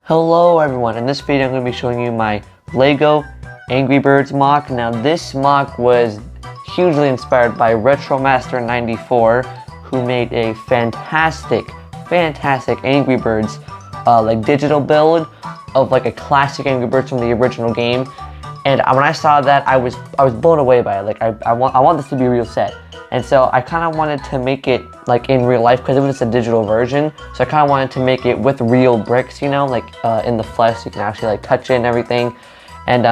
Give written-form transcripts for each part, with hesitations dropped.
Hello everyone, in this video I'm going to be showing you my Lego Angry Birds MOC. Now this MOC was hugely inspired by RetroMaster94, who made a fantastic Angry Birds like digital build of like a classic Angry Birds from the original game. And when I saw that, I was blown away by it. Like I want this to be a real set. And so I kind of wanted to make it like in real life because it was just a digital version. So I kind of wanted to make it with real bricks, you know, like in the flesh. You can actually like touch it and everything. And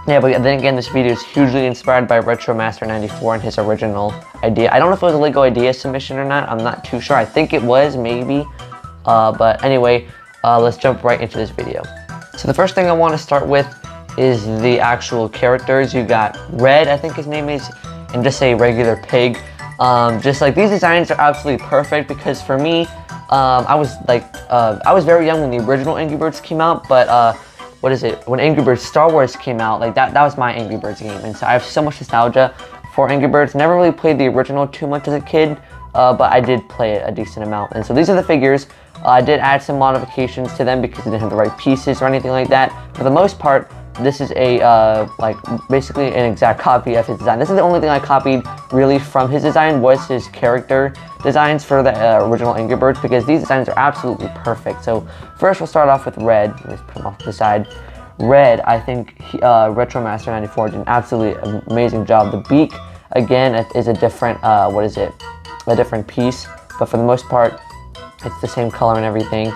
yeah, but then again, this video is hugely inspired by RetroMaster94 and his original idea. I don't know if it was a Lego idea submission or not. I'm not too sure. I think it was, maybe. But anyway, let's jump right into this video. So the first thing I want to start with is the actual characters. You got Red, I think his name is, and just a regular pig. Just like these designs are absolutely perfect because for me, I was very young when the original Angry Birds came out, but when Angry Birds Star Wars came out, like that was my Angry Birds game, and so I have so much nostalgia for Angry Birds. Never really played the original too much as a kid, but I did play it a decent amount. And so these are the figures. I did add some modifications to them because they didn't have the right pieces or anything like that. For the most part, this is a like basically an exact copy of his design. This is the only thing I copied really from his design, was his character designs for the original Angry Birds, because these designs are absolutely perfect. So first we'll start off with Red. Let me just put him off to the side. Red, I think RetroMaster94 did an absolutely amazing job. The beak, again, is a different a different piece, but for the most part it's the same color and everything.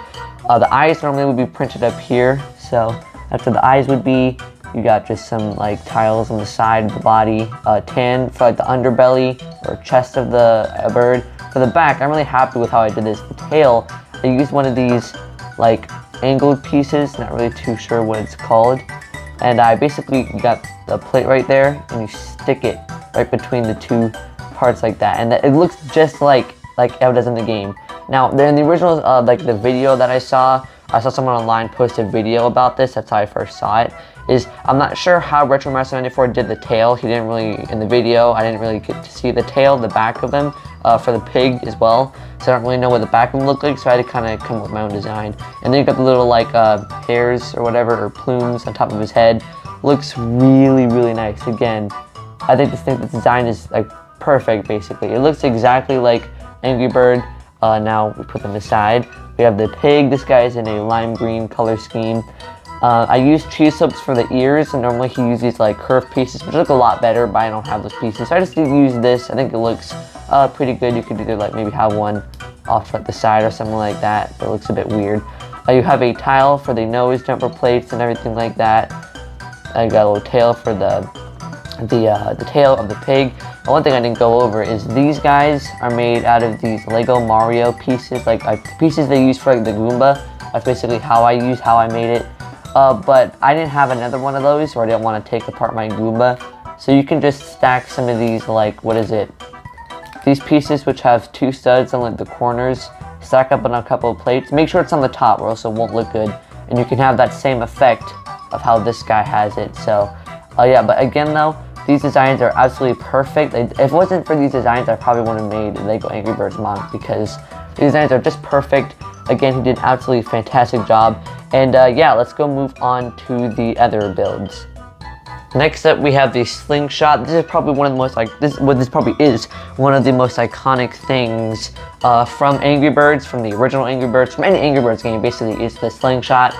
The eyes normally would be printed up here, so that's where the eyes would be. You got just some like tiles on the side of the body, tan for like the underbelly or chest of the bird. For the back, I'm really happy with how I did this. The tail, I used one of these like angled pieces, not really too sure what it's called. And I basically got the plate right there, and you stick it right between the two parts like that, and it looks just like how it does in the game. Now, in the original, like the video that I saw someone online post a video about this. That's how I first saw it. I'm not sure how RetroMaster94 did the tail. He didn't really, in the video, I didn't really get to see the tail, the back of him, for the pig as well. So I don't really know what the back of him looked like, so I had to kind of come up with my own design. And then you got the little like hairs or whatever, or plumes on top of his head. Looks really nice. Again, I think the design is like perfect, basically. It looks exactly like Angry Bird. Now we put them aside. We have the pig. This guy is in a lime green color scheme. I used cheese slips for the ears, and normally he uses these like curved pieces, which look a lot better, but I don't have those pieces, so I just use this. I think it looks pretty good. You could either like maybe have one off at the side or something like that, but it looks a bit weird. You have a tile for the nose jumper plates and everything like that. I got a little tail for the tail of the pig. And one thing I didn't go over is these guys are made out of these Lego Mario pieces, like pieces they use for like the Goomba. That's basically how I made it. But I didn't have another one of those, or I didn't want to take apart my Goomba. So you can just stack some of these, like, these pieces which have two studs on like the corners, stack up on a couple of plates. Make sure it's on the top or else it won't look good. And you can have that same effect of how this guy has it. So yeah, but again though, these designs are absolutely perfect. If it wasn't for these designs, I probably wouldn't have made Lego Angry Birds MOC, because these designs are just perfect. Again, he did an absolutely fantastic job. And yeah, let's go move on to the other builds. Next up, we have the Slingshot. This is probably one of the most this probably is one of the most iconic things from Angry Birds, from the original Angry Birds, from any Angry Birds game. Basically, is the Slingshot.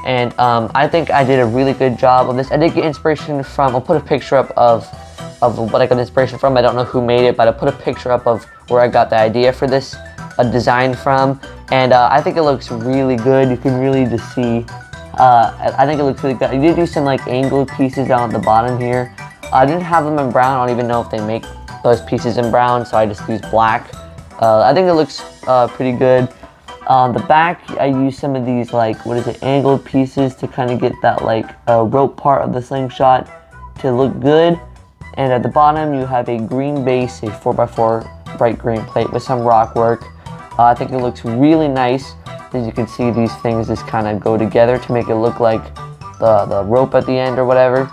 And I think I did a really good job of this. I did get inspiration from, I'll put a picture up of what I got inspiration from. I don't know who made it, but I put a picture up of where I got the idea for this design from. And I think it looks really good. You can really just see, I think it looks really good. I did do some like angled pieces down at the bottom here. I didn't have them in brown. I don't even know if they make those pieces in brown, so I just used black. I think it looks pretty good. On the back, I used some of these like, angled pieces to kind of get that like rope part of the Slingshot to look good. And at the bottom, you have a green base, a 4x4 bright green plate with some rock work. I think it looks really nice. As you can see, these things just kind of go together to make it look like the rope at the end or whatever.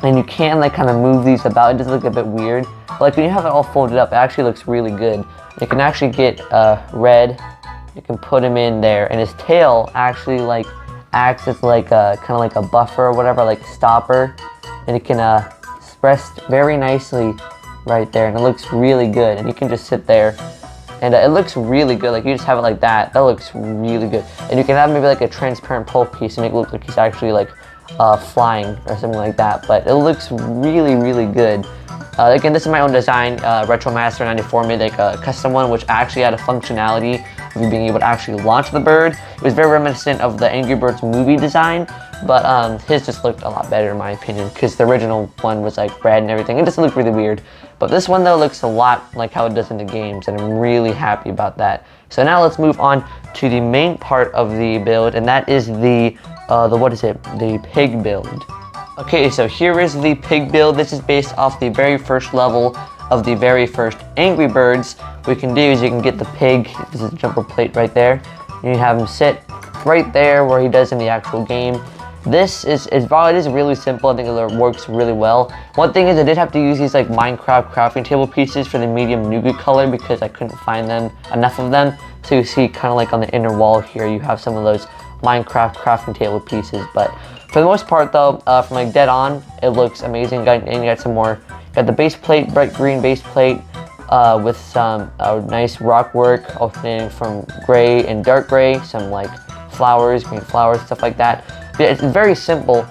And you can like kind of move these about. It does look a bit weird, but like when you have it all folded up, it actually looks really good. You can actually get Red you can put him in there, and his tail actually like acts as like a kind of like a buffer or whatever, like stopper, and it can rest very nicely right there, and it looks really good. And you can just sit there, and it looks really good. Like you just have it like that. That looks really good. And you can have maybe like a transparent pole piece and make it look like he's actually like flying or something like that. But it looks really, really good. Again, this is my own design. Retromaster 94 made like a custom one, which actually had a functionality of you being able to actually launch the bird. It was very reminiscent of the Angry Birds movie design, but his just looked a lot better in my opinion, because the original one was like red and everything. It just looked really weird. But this one though looks a lot like how it does in the games, and I'm really happy about that. So now let's move on to the main part of the build, and that is the what is it? The pig build. Okay, so here is the pig build. This is based off the very first level of the very first Angry Birds. What you can do is you can get the pig, this is a jumper plate right there, and you have him sit right there where he does in the actual game. This while it is really simple, I think it works really well. One thing is I did have to use these like Minecraft crafting table pieces for the medium nougat color because I couldn't find enough of them. So you see kind of like on the inner wall here, you have some of those Minecraft crafting table pieces. But for the most part though, from like dead on, it looks amazing. And you got some more, got the base plate, bright green base plate with some nice rock work alternating from gray and dark gray, some like flowers, green flowers, stuff like that. Yeah, it's very simple.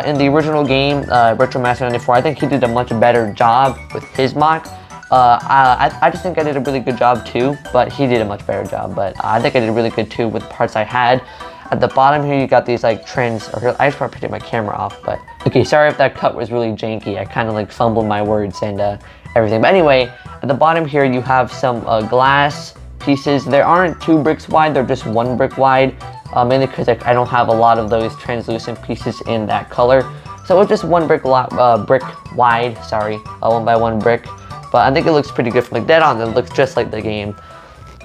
In the original game, Retromaster 94, I think he did a much better job with his MOC. I just think I did a really good job too, but he did a much better job. But I think I did really good too with the parts I had. At the bottom here, you got these like trends. I just want to take my camera off, but okay, sorry if that cut was really janky. I kind of like fumbled my words and everything. But anyway, at the bottom here, you have some glass pieces. They aren't 2 bricks wide; they're just 1 brick wide. Mainly because I don't have a lot of those translucent pieces in that color. So it's just 1 brick wide, sorry, 1 by 1 brick. But I think it looks pretty good from like dead on. It looks just like the game.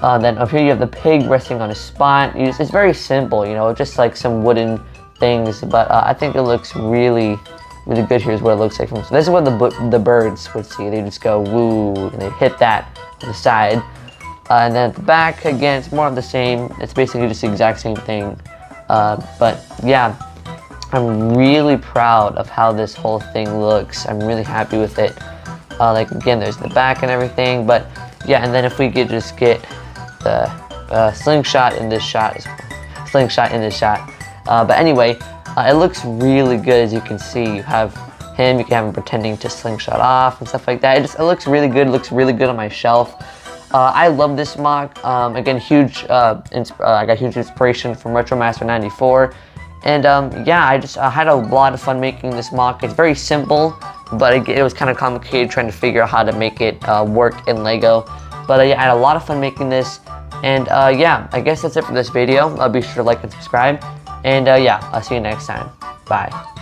Then up here you have the pig resting on a spot. It's very simple, you know, just like some wooden things. But I think it looks really, really good. Here's what it looks like. So this is what the birds would see. They just go woo, and they hit that on the side. And then at the back, again, it's more of the same. It's basically just the exact same thing. But yeah, I'm really proud of how this whole thing looks. I'm really happy with it. Like again, there's the back and everything. But yeah, and then if we could just get the slingshot in this shot, but anyway, it looks really good. As you can see, you have him. You can have him pretending to slingshot off and stuff like that. It looks really good. It looks really good on my shelf. I love this MOC. Again, I got huge inspiration from Retromaster 94, and yeah, I had a lot of fun making this MOC. It's very simple, but it was kind of complicated trying to figure out how to make it work in Lego. But yeah, I had a lot of fun making this, and yeah, I guess that's it for this video. Be sure to like and subscribe, and yeah, I'll see you next time. Bye.